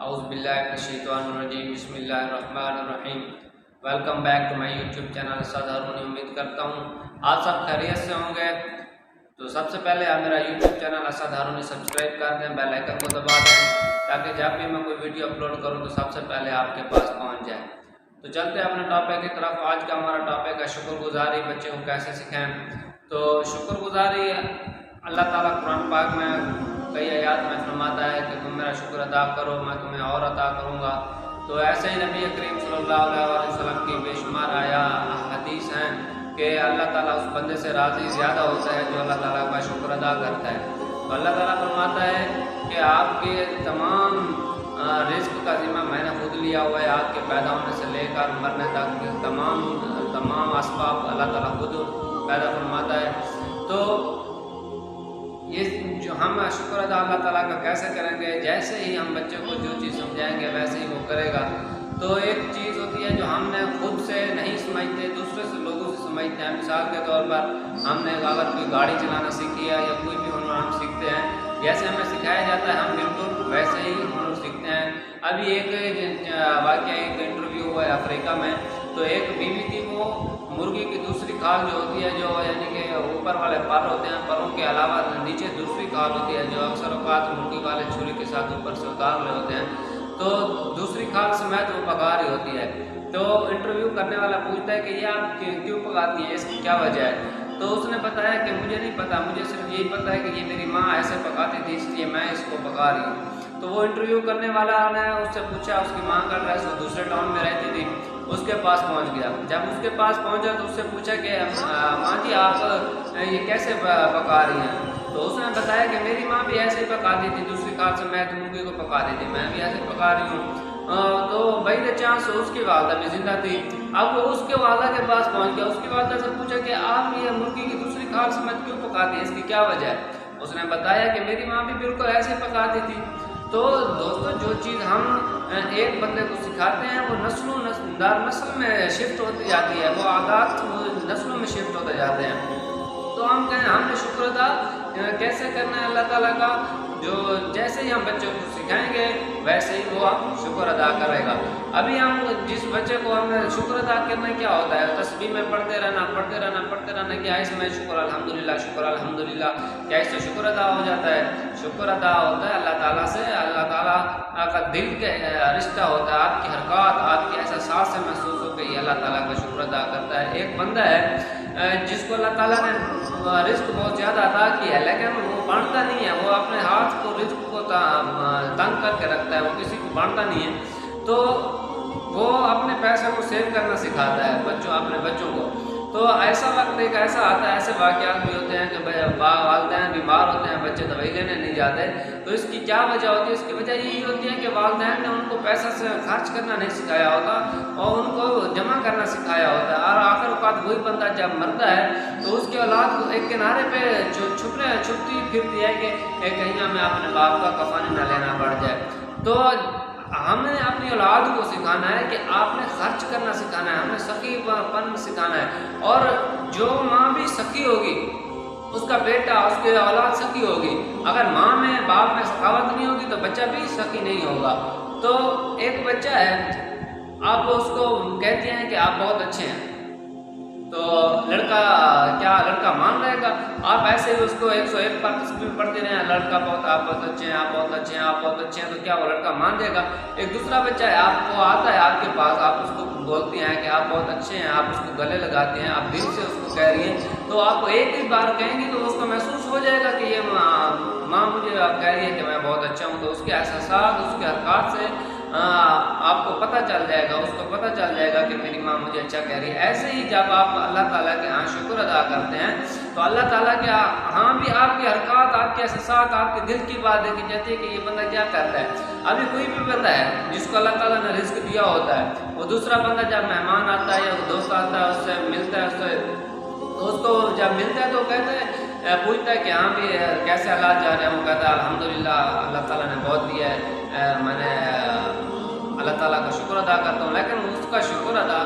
اعوذ باللہ من الشیطان الرجیم بسم اللہ الرحمن الرحیم۔ Welcome back to my YouTube channel Asad Haroni. امید کرتا ہوں آپ سب خیریت سے ہوں گے۔ تو سب سے پہلے آپ میرا YouTube channel Asad Harooni subscribe کر دیں، بیل آئیکن کو دبا دیں تاکہ جب بھی میں کوئی ویڈیو اپلوڈ کروں تو سب سے پہلے آپ کے پاس پہنچ جائے۔ تو چلتے ہیں اپنے ٹاپک کی طرف۔ آج کا ہمارا ٹاپک ہے شکر گزاری بچے کو کیسے سکھائیں۔ تو شکر گزاری اللہ تعالیٰ قرآن پاک میں کئی آیات میں فرماتا ہے کہ تم میرا شکر ادا کرو میں تمہیں اور عطا کروں گا۔ تو ایسے ہی نبی کریم صلی اللہ علیہ وسلم کی بے شمار حدیث ہیں کہ اللہ تعالیٰ اس بندے سے راضی زیادہ ہوتا ہے جو اللہ تعالیٰ کا شکر ادا کرتا ہے۔ تو اللہ تعالیٰ فرماتا ہے کہ آپ کے تمام رزق کا ذمہ میں نے خود لیا ہوا ہے، آپ کے پیدا ہونے سے لے کر مرنے تک تمام اسباب اللہ تعالیٰ خود پیدا فرماتا ہے۔ تو یہ جو ہم شکر ادا اللہ تعالیٰ کا کیسے کریں گے، جیسے ہی ہم بچے کو جو چیز سمجھائیں گے ویسے ہی وہ کرے گا۔ تو ایک چیز ہوتی ہے جو ہم نے خود سے نہیں سمجھتے، دوسرے سے لوگوں سے سمجھتے ہیں۔ مثال کے طور پر ہم نے اگر کوئی گاڑی چلانا سیکھی ہے یا کوئی بھی ہنر ہم سیکھتے ہیں، جیسے ہمیں سکھایا جاتا ہے ہم بالکل ویسے ہی ہنر سیکھتے ہیں۔ ابھی ایک واقعہ ایک انٹرویو ہوا ہے افریقہ میں، تو ایک بیوی تھی، وہ مرغی کی دوسری کھال جو ہوتی ہے، جو یعنی کہ اوپر والے پر ہوتے ہیں، پروں کے علاوہ نیچے دوسری کھال ہوتی ہے جو اکثر اوقات مرغی والے چھری کے ساتھ اوپر سے اتار رہے ہوتے ہیں، تو دوسری کھال سمیت وہ پکا رہی ہوتی ہے۔ تو انٹرویو کرنے والا پوچھتا ہے کہ یہ آپ کیوں پکاتی ہیں، اس کی کیا وجہ ہے؟ تو اس نے بتایا کہ مجھے نہیں پتا، مجھے صرف یہی پتا ہے کہ یہ میری ماں ایسے پکاتی تھی اس لیے میں اس کو پکا رہی ہوں۔ تو وہ انٹرویو کرنے والا نے اس سے پوچھا، اس کی ماں کا ایڈریس، وہ دوسرے ٹاؤن میں رہتی تھی، اس کے پاس پہنچ گیا۔ جب اس کے پاس پہنچا تو اس سے پوچھا کہ ماں جی آپ یہ کیسے پکا رہی ہیں؟ تو اس نے بتایا کہ میری ماں بھی ایسے ہی پکاتی تھی، دوسری کھال سے میں مرغی کو پکاتی تھی، میں بھی ایسے پکا رہی ہوں۔ تو بائی دا چانس اس کی والدہ بھی زندہ تھی۔ اب وہ اس کے والدہ کے پاس پہنچ گیا، اس کی والدہ سے پوچھا کہ آپ یہ مرغی کی دوسری کھال سمیت کیوں پکاتی ہیں، اس کی کیا وجہ ہے؟ اس نے بتایا کہ میری ماں بھی بالکل ایسے پکاتی تھی۔ تو دوستو، جو چیز ہم ایک بندے کو سکھاتے ہیں وہ نسلوں در نسل میں شفٹ ہوتی جاتی ہے، وہ عادات نسلوں میں شفٹ ہوتے جاتے ہیں۔ تو ہم کہیں ہم نے شکر ادا کیسے کرنا ہے اللہ تعالیٰ کا، جو جیسے ہی ہم بچوں کو سکھائیں گے ویسے ہی وہ شکر ادا کرے گا۔ ابھی ہم جس بچے کو ہمیں شکر ادا کرنا کیا ہوتا ہے، تسبیح میں پڑھتے رہنا کیا اس میں شکر الحمدللہ، کیا اس سے شکر ادا ہو جاتا ہے؟ شکر ادا ہوتا ہے اللہ تعالیٰ سے، اللہ تعالیٰ کا دل کے رشتہ ہوتا ہے، آپ کی حرکات آپ کی احساسات سے محسوس ہو کے یہ اللہ تعالیٰ کا شکر ادا کرتا ہے۔ ایک بندہ ہے جس کو اللہ تعالیٰ نے رزق بہت زیادہ عطا کیا ہے، لیکن وہ بانٹتا نہیں ہے، وہ اپنے ہاتھ کو رزق کو تنگ کر کے رکھتا ہے، وہ کسی کو بانٹتا نہیں ہے۔ تو وہ اپنے پیسے کو سیو کرنا سکھاتا ہے اپنے بچوں کو۔ تو ایسا وقت ایک ایسا آتا ہے، ایسے واقعات بھی ہوتے ہیں کہ والدین بیمار ہوتے ہیں، بچے دوائی لینے نہیں جاتے، تو اس کی کیا وجہ ہوتی ہے؟ اس کی وجہ یہی ہوتی ہے کہ والدین نے ان کو پیسہ سے خرچ کرنا نہیں سکھایا ہوتا اور ان کو جمع کرنا سکھایا ہوتا ہے، اور آخر اوقات وہی بندہ جب مرتا ہے تو اس کی اولاد کو ایک کنارے پہ چھپتی پھرتی ہے کہ کہیں ہمیں اپنے باپ کا کفن نہ لینا پڑ جائے۔ تو ہم نے اپنی اولاد کو سکھانا ہے کہ آپ نے خرچ کرنا سکھانا ہے، ہمیں سخی پن سکھانا ہے، اور جو ماں بھی سخی ہوگی اس کا بیٹا اس کے اولاد سخی ہوگی۔ اگر ماں میں باپ میں سخاوت نہیں ہوگی تو بچہ بھی سخی نہیں ہوگا۔ تو ایک بچہ ہے، آپ اس کو کہتے ہیں کہ آپ بہت اچھے ہیں، تو لڑکا مان رہے گا؟ آپ ایسے ہی اس کو 101 پر تسبیح پڑھتے رہے ہیں، آپ بہت اچھے ہیں، آپ بہت اچھے ہیں، آپ بہت اچھے ہیں، تو کیا وہ لڑکا مان جائے گا؟ ایک دوسرا بچہ ہے، آپ کو آتا ہے آپ کے پاس، آپ اس کو بولتے ہیں کہ آپ بہت اچھے ہیں، آپ اس کو گلے لگاتے ہیں، آپ دل سے اس کو کہہ رہی ہیں، تو آپ کو ایک ہی بار کہیں گی تو اس کو محسوس ہو جائے گا کہ یہ ماں مجھے آپ کہہ رہی ہے کہ میں بہت اچھا ہوں، تو اس کے احساسات اس کے حرکات سے آپ کو پتہ چل جائے گا، اس کو پتہ چل جائے گا کہ میری ماں مجھے اچھا کہہ رہی ہے۔ ایسے ہی جب آپ اللہ تعالیٰ کے ہاں شکر ادا کرتے ہیں تو اللہ تعالیٰ کے ہاں بھی آپ کے حرکات آپ کے احساسات آپ کے دل کی بات دیکھی جاتی ہے کہ یہ بندہ کیا کرتا ہے۔ ابھی کوئی بھی بندہ ہے جس کو اللہ تعالیٰ نے رزق دیا ہوتا ہے، وہ دوسرا بندہ جب مہمان آتا ہے یا دوست آتا ہے اس سے ملتا ہے، تو اس کو جب ملتا ہے تو کہتے ہیں، پوچھتا ہے کہ ہاں بھی کیسے حالات جا رہے ہیں؟ وہ کہتا ہے الحمدللہ اللہ تعالیٰ نے بہت دیا ہے، میں نے اللہ تعالیٰ کا شکر ادا کرتا ہوں۔ لیکن اس کا شکر ادا